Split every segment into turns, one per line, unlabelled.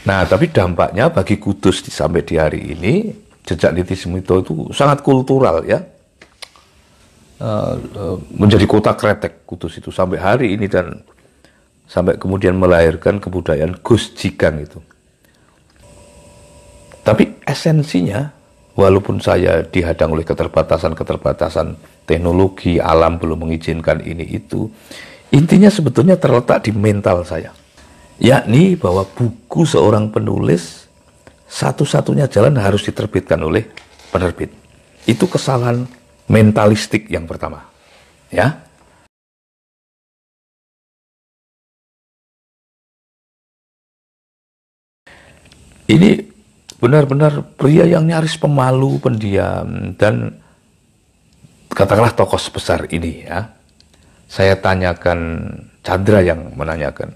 Nah, tapi dampaknya bagi Kudus sampai di hari ini, jejak Niti Smito itu sangat kultural ya. Menjadi kota kretek Kudus itu sampai hari ini dan sampai kemudian melahirkan kebudayaan Gus Jikang itu. Tapi esensinya, walaupun saya dihadang oleh keterbatasan-keterbatasan teknologi, alam belum mengizinkan ini itu, intinya sebetulnya terletak di mental saya. Yakni bahwa buku seorang penulis, satu-satunya jalan harus diterbitkan oleh penerbit. Itu kesalahan mentalistik yang pertama. Ya. Ini benar-benar pria yang nyaris pemalu, pendiam, dan katakanlah tokoh sebesar ini ya. Saya tanyakan, Chandra yang menanyakan,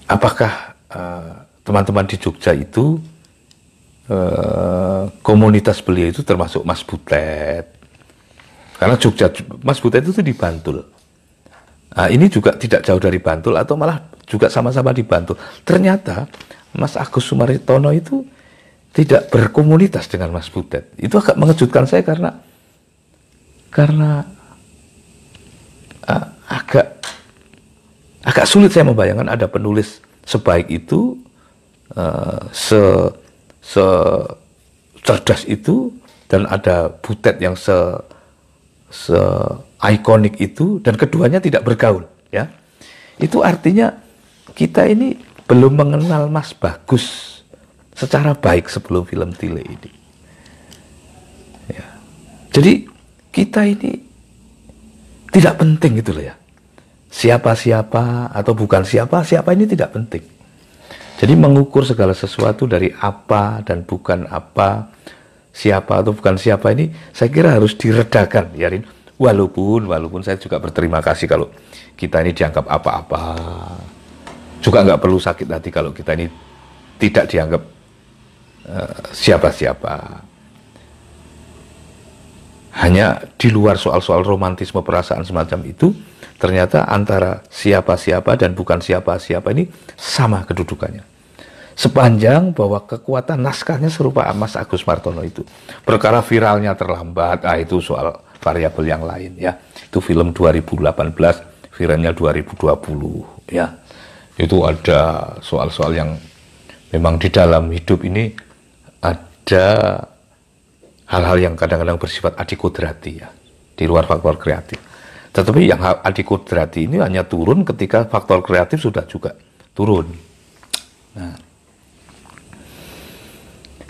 apakah teman-teman di Jogja itu, komunitas beliau itu termasuk Mas Butet? Karena Jogja, Mas Butet itu di Bantul. Nah, ini juga tidak jauh dari Bantul atau malah juga sama-sama di Bantul. Ternyata Mas Agus Sumartono itu tidak berkomunitas dengan Mas Butet. Itu agak mengejutkan saya karena agak sulit saya membayangkan ada penulis sebaik itu, cerdas itu, dan ada Butet yang ikonik itu, dan keduanya tidak bergaul ya. Itu artinya kita ini belum mengenal Mas Bagus secara baik sebelum film Tile ini ya. Jadi kita ini tidak penting gitu loh ya, siapa-siapa atau bukan siapa-siapa ini tidak penting. Jadi mengukur segala sesuatu dari apa dan bukan apa, siapa atau bukan siapa ini saya kira harus diredakan ya Rin. Walaupun saya juga berterima kasih kalau kita ini dianggap apa-apa. Juga nggak perlu sakit hati kalau kita ini tidak dianggap siapa-siapa. Hanya di luar soal-soal romantisme perasaan semacam itu, ternyata antara siapa-siapa dan bukan siapa-siapa ini sama kedudukannya. Sepanjang bahwa kekuatan naskahnya serupa Mas Agus Martono itu. Perkara viralnya terlambat, itu soal variabel yang lain ya. Itu film 2018, viralnya 2020 ya. Itu ada soal-soal yang memang di dalam hidup ini ada hal-hal yang kadang-kadang bersifat adikodrati ya, di luar faktor kreatif. Tetapi yang adikodrati ini hanya turun ketika faktor kreatif sudah juga turun. Nah,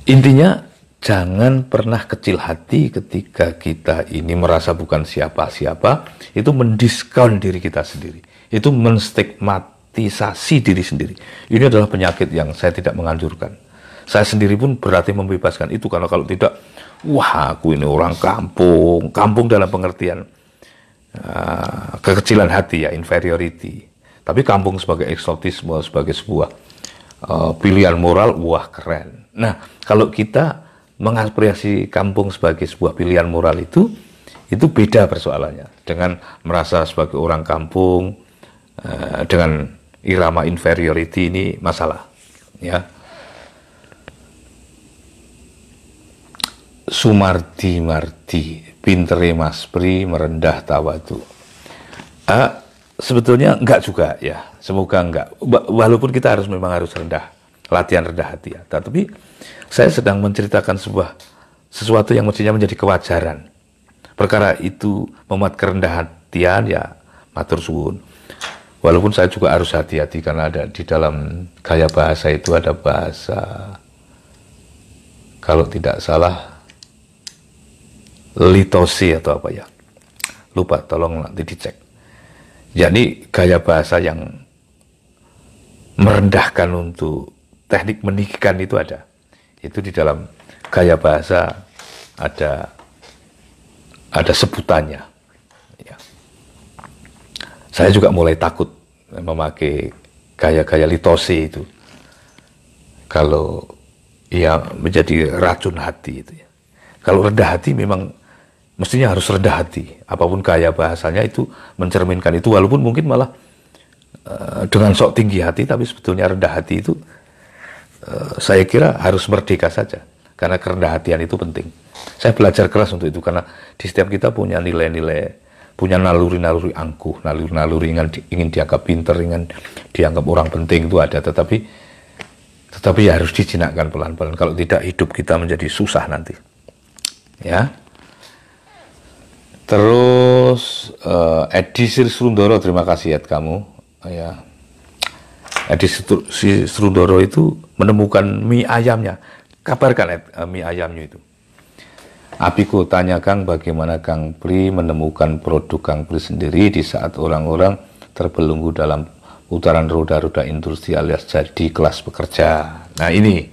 intinya jangan pernah kecil hati ketika kita ini merasa bukan siapa-siapa, itu mendiskon diri kita sendiri, itu menstigmatisasi diri sendiri. Ini adalah penyakit yang saya tidak menganjurkan. Saya sendiri pun berarti membebaskan itu, karena kalau tidak, wah aku ini orang kampung, kampung dalam pengertian kekecilan hati ya, inferiority. Tapi kampung sebagai eksotisme, sebagai sebuah pilihan moral, wah keren. Nah, kalau kita mengapresiasi kampung sebagai sebuah pilihan moral itu beda persoalannya dengan merasa sebagai orang kampung dengan irama inferiority. Ini masalah ya. Sumardi pintere Mas Pri merendah tawadu. Sebetulnya enggak juga ya, semoga enggak. Walaupun kita memang harus rendah, latihan rendah hati ya. Tapi saya sedang menceritakan sesuatu yang mestinya menjadi kewajaran. Perkara itu memuat kerendahan hatian ya, matur suwun. Walaupun saya juga harus hati-hati karena ada di dalam gaya bahasa itu ada bahasa, kalau tidak salah, litosi atau apa ya, lupa, tolong nanti dicek. Jadi gaya bahasa yang merendahkan untuk teknik meninggikan itu ada. Itu di dalam gaya bahasa ada sebutannya ya. Saya juga mulai takut memakai gaya-gaya litosi itu, kalau ia menjadi racun hati itu ya. Kalau rendah hati memang mestinya harus rendah hati. Apapun gaya bahasanya itu mencerminkan itu, walaupun mungkin malah dengan sok tinggi hati, tapi sebetulnya rendah hati itu saya kira harus merdeka saja, karena kerendahan hatian itu penting. Saya belajar keras untuk itu, karena di setiap kita punya nilai-nilai, punya naluri-naluri angkuh, naluri-naluri ingin dianggap pinter, ingin dianggap orang penting itu ada, tetapi ya harus dijinakkan pelan-pelan. Kalau tidak, hidup kita menjadi susah nanti. Ya. Terus Edi Srundoro, terima kasih kamu. Ya. Edi Srundoro itu menemukan mie ayamnya. Kabarkan mie ayamnya itu. Apiku tanya Kang, bagaimana Kang Pri menemukan produk Kang Pri sendiri di saat orang-orang terbelenggu dalam putaran roda-roda industri alias jadi kelas pekerja. Nah ini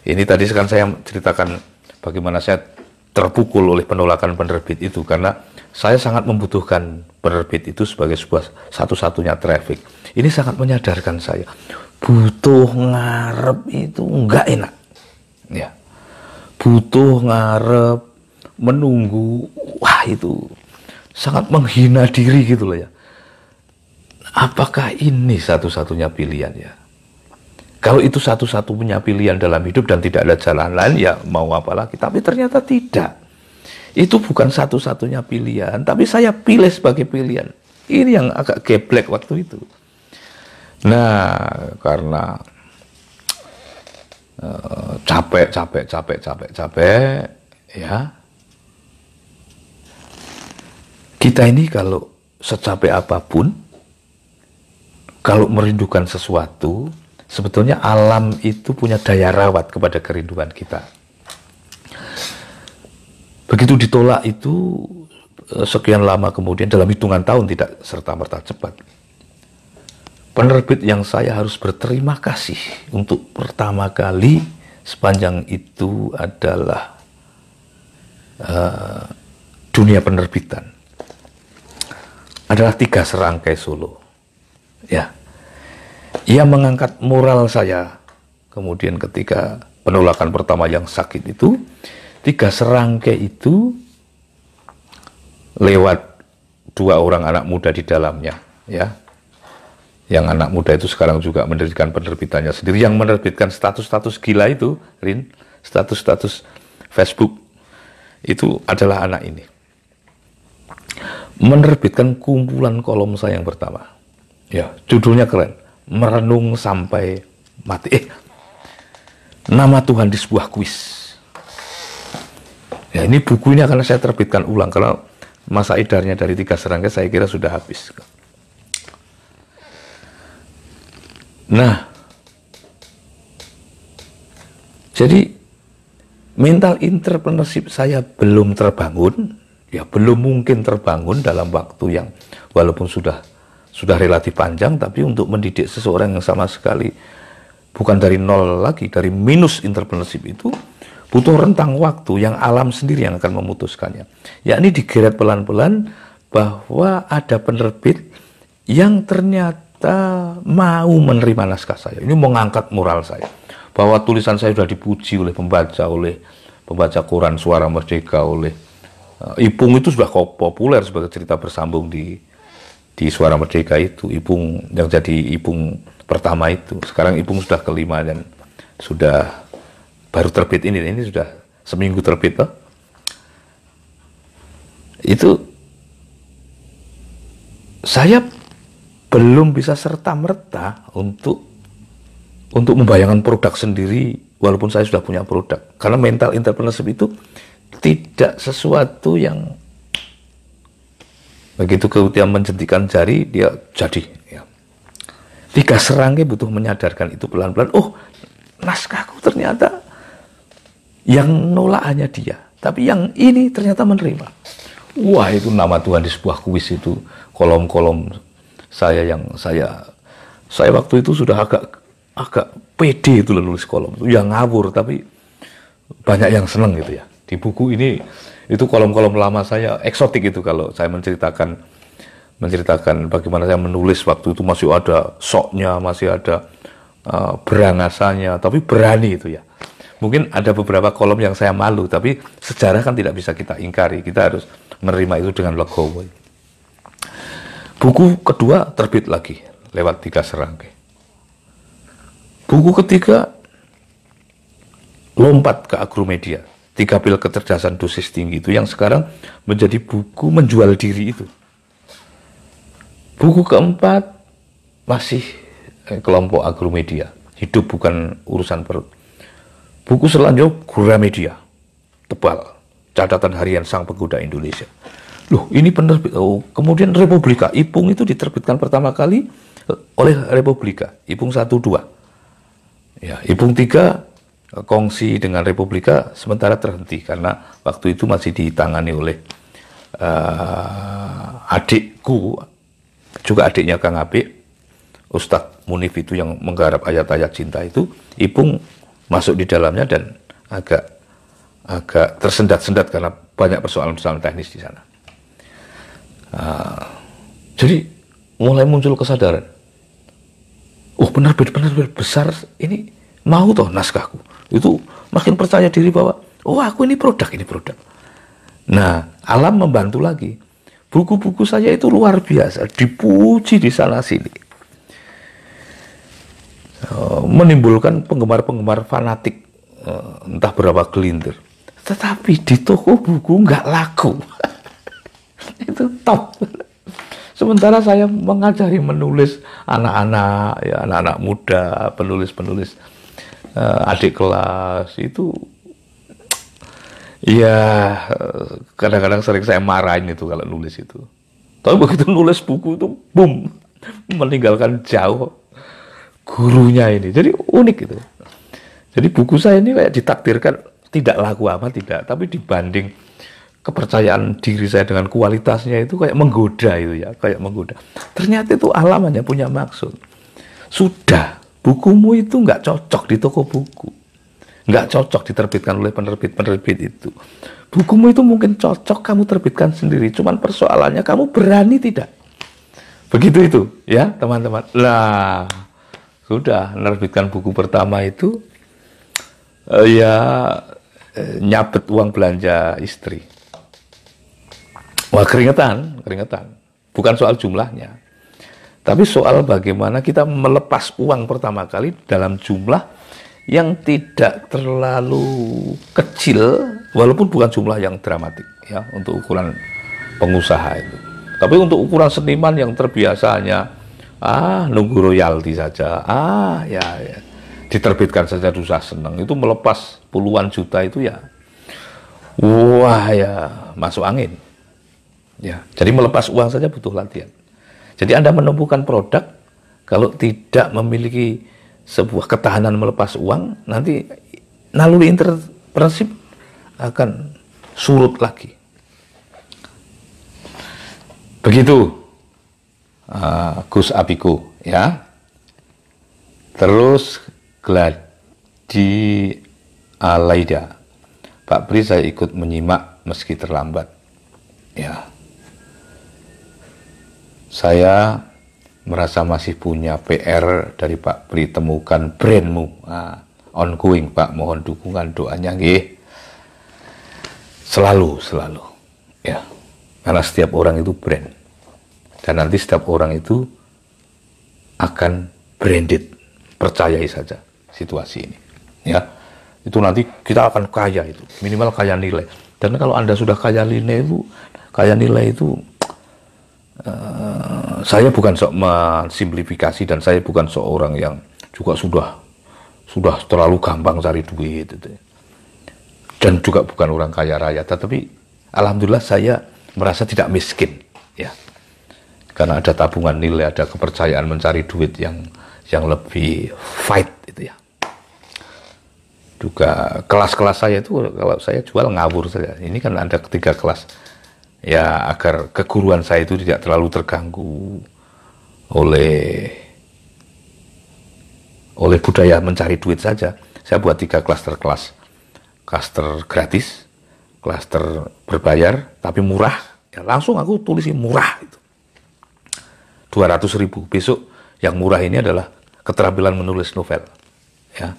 tadi kan saya ceritakan bagaimana saya terpukul oleh penolakan penerbit itu, karena saya sangat membutuhkan penerbit itu sebagai sebuah satu-satunya traffic. Ini sangat menyadarkan saya, butuh ngarep itu enggak enak. Ya. Butuh ngarep, menunggu, wah itu sangat menghina diri gitu loh ya. Apakah ini satu-satunya pilihan ya? Kalau itu satu-satunya pilihan dalam hidup dan tidak ada jalan lain, ya mau apa lagi. Tapi ternyata tidak. Itu bukan satu-satunya pilihan, tapi saya pilih sebagai pilihan. Ini yang agak geblek waktu itu. Nah, karena capek, ya. Kita ini kalau secapek apapun, kalau merindukan sesuatu, sebetulnya alam itu punya daya rawat kepada kerinduan kita. Begitu ditolak itu, sekian lama kemudian, dalam hitungan tahun, tidak serta-merta cepat. Penerbit yang saya harus berterima kasih untuk pertama kali sepanjang itu adalah dunia penerbitan. Adalah Tiga Serangkai Solo. Ya. Ia mengangkat moral saya. Kemudian ketika penolakan pertama yang sakit itu, Tiga Serangkai itu lewat 2 orang anak muda di dalamnya, ya. Yang anak muda itu sekarang juga menerbitkan penerbitannya sendiri. Yang menerbitkan status-status gila itu, Rin, status-status Facebook, itu adalah anak ini. Menerbitkan kumpulan kolom saya yang pertama. Ya, judulnya keren. Merenung Sampai Mati. Nama Tuhan di sebuah kuis. Ya, ini buku ini akan saya terbitkan ulang, karena masa edarnya dari Tiga Serangkai saya kira sudah habis. Nah, jadi mental entrepreneurship saya belum terbangun, ya belum mungkin terbangun dalam waktu yang walaupun sudah relatif panjang, tapi untuk mendidik seseorang yang sama sekali bukan dari nol lagi, dari minus entrepreneurship itu butuh rentang waktu yang alam sendiri yang akan memutuskannya. Yakni digeret pelan-pelan bahwa ada penerbit yang ternyata mau menerima naskah saya. Ini mengangkat moral saya. Bahwa tulisan saya sudah dipuji oleh pembaca koran Suara Merdeka, oleh Ipung itu sudah populer sebagai cerita bersambung di Suara Merdeka itu. Ipung yang jadi Ipung pertama itu. Sekarang Ipung sudah kelima dan sudah baru terbit ini sudah seminggu terbit toh. Itu saya belum bisa serta-merta untuk membayangkan produk sendiri walaupun saya sudah punya produk. Karena mental entrepreneurship itu tidak sesuatu yang begitu kemudian menjentikan jari dia jadi. Ya. Tiga Serangkai butuh menyadarkan itu pelan-pelan. Oh, naskahku ternyata yang nolak hanya dia, tapi yang ini ternyata menerima. Wah, itu nama Tuhan di sebuah kuis itu, kolom-kolom saya waktu itu sudah agak pede itu nulis kolom itu, yang ngawur tapi banyak yang seneng gitu ya. Di buku ini itu kolom-kolom lama saya eksotik itu, kalau saya menceritakan bagaimana saya menulis waktu itu masih ada soknya, masih ada berangasannya, tapi berani itu ya. Mungkin ada beberapa kolom yang saya malu, tapi sejarah kan tidak bisa kita ingkari, kita harus menerima itu dengan legowo. Buku kedua terbit lagi lewat 3 serangkai. Buku ketiga, Lompat ke Agromedia, 3 pil kecerdasan dosis tinggi itu yang sekarang menjadi buku menjual diri itu. Buku keempat masih kelompok Agromedia, hidup bukan urusan perut. Buku selanjutnya Gramedia, tebal, catatan harian sang pemuda Indonesia. Loh, ini penerbit. Oh, kemudian Republika, Ipung itu diterbitkan pertama kali oleh Republika, Ipung 1, 2. Ya, Ipung 3 kongsi dengan Republika sementara terhenti karena waktu itu masih ditangani oleh adikku, juga adiknya Kang Apik, Ustadz Munif itu yang menggarap ayat-ayat cinta itu. Ipung masuk di dalamnya dan agak tersendat-sendat karena banyak persoalan-persoalan teknis di sana. Jadi mulai muncul kesadaran, oh penerbit besar ini mau toh naskahku. Itu makin percaya diri bahwa, oh aku ini produk. Nah, alam membantu lagi. Buku-buku saya itu luar biasa, dipuji di sana sini. Menimbulkan penggemar-penggemar fanatik, entah berapa gelintir. Tetapi di toko buku nggak laku. Itu top. Sementara saya mengajari menulis anak-anak, ya anak-anak muda, penulis-penulis adik kelas itu, ya kadang-kadang sering saya marahin itu kalau nulis itu. Tapi begitu nulis buku itu, boom, meninggalkan jauh gurunya ini. Jadi unik itu. Jadi buku saya ini kayak ditakdirkan tidak laku amat, tidak. Tapi dibanding kepercayaan diri saya dengan kualitasnya itu kayak menggoda itu ya, kayak menggoda. Ternyata itu alam hanya punya maksud. Sudah, bukumu itu nggak cocok di toko buku, nggak cocok diterbitkan oleh penerbit itu. Bukumu itu mungkin cocok kamu terbitkan sendiri, cuman persoalannya kamu berani tidak. Begitu itu, ya teman-teman. Lah, sudah menerbitkan buku pertama itu, nyabet uang belanja istri. Wah, keringetan. Bukan soal jumlahnya, tapi soal bagaimana kita melepas uang pertama kali dalam jumlah yang tidak terlalu kecil, walaupun bukan jumlah yang dramatik ya untuk ukuran pengusaha itu. Tapi untuk ukuran seniman yang terbiasa hanya nunggu royalti saja, ya diterbitkan saja susah senang, itu melepas puluhan juta itu ya, wah ya masuk angin. Ya, jadi melepas uang saja butuh latihan. Jadi Anda menemukan produk, kalau tidak memiliki sebuah ketahanan melepas uang, nanti naluri entrepreneurship akan surut lagi. Begitu, Gus Apiku, ya. Terus Gladi Alaida, Pak Pri saya ikut menyimak meski terlambat, ya. Saya merasa masih punya PR dari Pak Pri, temukan brandmu. Ongoing Pak, mohon dukungan doanya nggih. Selalu. Ya. Karena setiap orang itu brand. Dan nanti setiap orang itu akan branded. Percayai saja situasi ini. Ya. Itu nanti kita akan kaya itu, minimal kaya nilai. Dan kalau Anda sudah kaya nilai itu saya bukan sok mensimplifikasi, dan saya bukan seorang yang juga sudah terlalu gampang cari duit gitu. Dan juga bukan orang kaya raya, tetapi alhamdulillah saya merasa tidak miskin ya, karena ada tabungan nilai, ada kepercayaan mencari duit yang lebih fight itu ya. Juga kelas-kelas saya itu kalau saya jual ngawur saja. Ini kan ada 3 kelas. Ya, agar keguruan saya itu tidak terlalu terganggu oleh budaya mencari duit saja. Saya buat 3 klaster kelas. Klaster gratis, klaster berbayar tapi murah. Ya, langsung aku tulisin murah itu. 200.000. Besok yang murah ini adalah keterampilan menulis novel. Ya.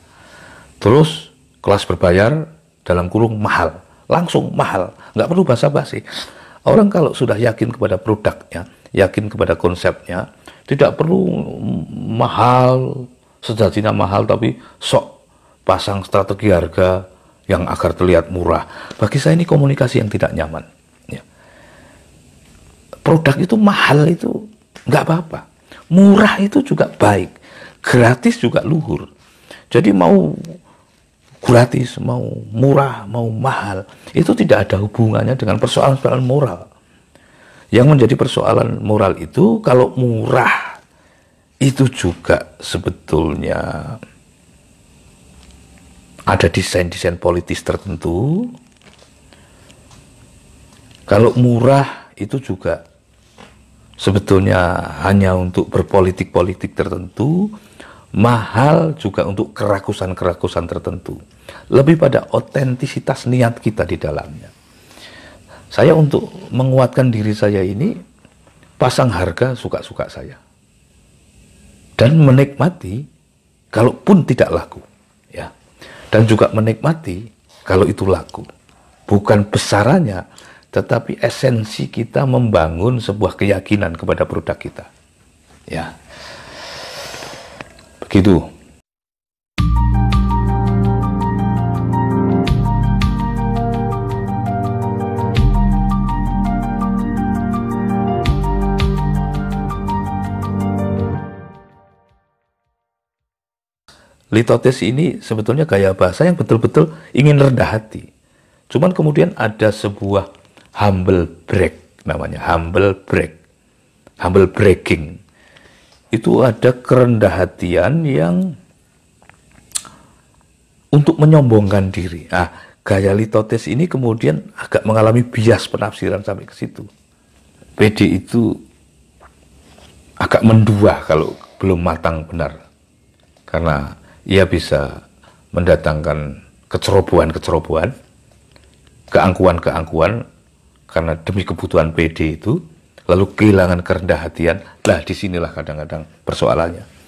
Terus kelas berbayar dalam kurung mahal. Langsung mahal, nggak perlu basa-basi. Orang kalau sudah yakin kepada produknya, yakin kepada konsepnya, Tidak perlu mahal, sejajarnya mahal, tapi sok pasang strategi harga yang agar terlihat murah. Bagi saya ini komunikasi yang tidak nyaman. Ya. Produk itu mahal itu nggak apa-apa. Murah itu juga baik. Gratis juga luhur. Jadi mau gratis, mau murah, mau mahal, itu tidak ada hubungannya dengan persoalan-persoalan moral. Yang menjadi persoalan moral itu, kalau murah itu juga sebetulnya ada desain-desain politis tertentu. Kalau murah itu juga sebetulnya hanya untuk berpolitik-politik tertentu. Mahal juga untuk kerakusan-kerakusan tertentu. Lebih pada otentisitas niat kita di dalamnya. Saya untuk menguatkan diri saya ini, pasang harga suka-suka saya. Dan menikmati, kalaupun tidak laku. Ya. Dan juga menikmati, kalau itu laku. Bukan besarannya, tetapi esensi kita membangun sebuah keyakinan kepada produk kita. Ya. Begitu. Litotes ini sebetulnya gaya bahasa yang betul-betul ingin rendah hati. Cuman kemudian ada sebuah humble brag, namanya humble brag, humble bragging. Itu ada kerendah hatian yang untuk menyombongkan diri. Gaya Litotes ini kemudian agak mengalami bias penafsiran sampai ke situ. PD itu agak mendua kalau belum matang benar. Karena ia bisa mendatangkan kecerobohan-kecerobohan, keangkuhan-keangkuhan, karena demi kebutuhan PD itu, lalu kehilangan kerendah hatian. Lah disinilah kadang-kadang persoalannya.